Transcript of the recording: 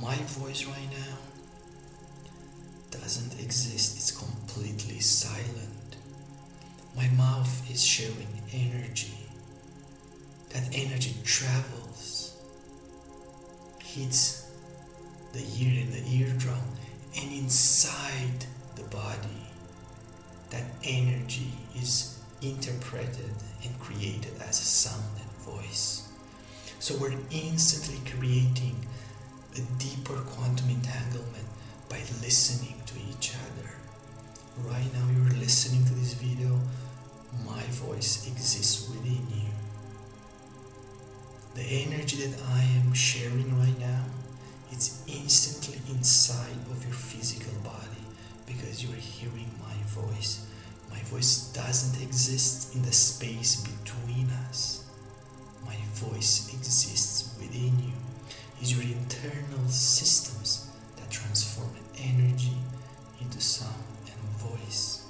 My voice right now doesn't exist, it's completely silent. My mouth is sharing energy. That energy travels, hits the ear and the eardrum, and inside the body, that energy is interpreted and created as a sound and voice. So we're instantly creating a deeper quantum entanglement by listening to each other. Right now you're listening to this video, my voice exists within you. The energy that I am sharing right now, it's instantly inside of your physical body because you're hearing my voice. My voice doesn't exist in the space between us. My voice exists within you. It's your internal systems that transform energy into sound and voice.